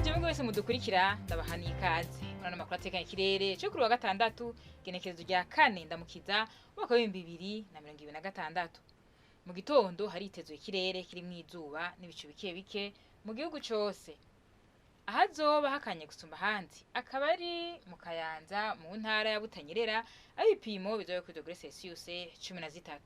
Ndaramukije mwebwe wese mudukurikira ndabahaniye ikaze. Urana makuru atekanye ikirere cyo kuri wa gatandatu igenekerezo rya 4 ndamukiza umwaka wa 2026. Mu gitondo haritezwe ikirere kiri mwizuba n'ibicu bike bike mu gihugu cyose. Ahazoba hakanye gusumba handi akaba ari mu Kayanza mu ntara ya Butanyerera abipimo bizoye kuri degrees Celsius 13.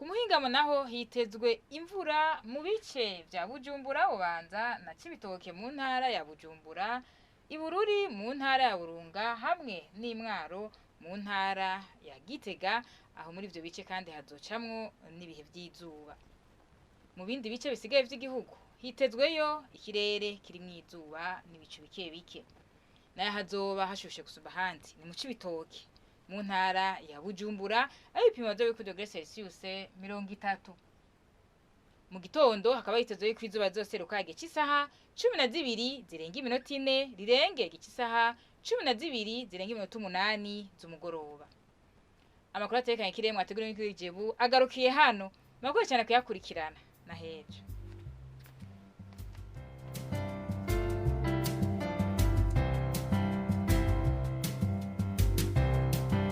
Ku muhingamo naho hitezwe imvura mu bice vya Bujumbura Bubanza na Cibitoke mu ntara ya Bujumbura, Ibururi mu ntara ya Burunga hamwe n'Imwaro mu ntara ya Gitega. Aho muri ivyo bice kandi hazocamwo n'ibihe vy'izuba. Mu bindi bice bisigaye vy'igihugu hitezweyo ikirere kiri mwizuba n'ibicu bike bike. Nayo hazoba hashushe gusumba handi ni mu Cibitoke mu ntara ya Bujumbura abipimo byo kuri degrees Celsius 30. Mu gitondo hakaba hitezwe ko izuba zoseruka igisaha 12 zirenga iminota 4 rirenge igisaha 12 zirenga iminota 8 z'umugoroba. Amakuru atekanye ikirere mwateguriwe n'Igenekerezo agarukiye hano. Mwakoze cyane kuyakurikirana na hejo.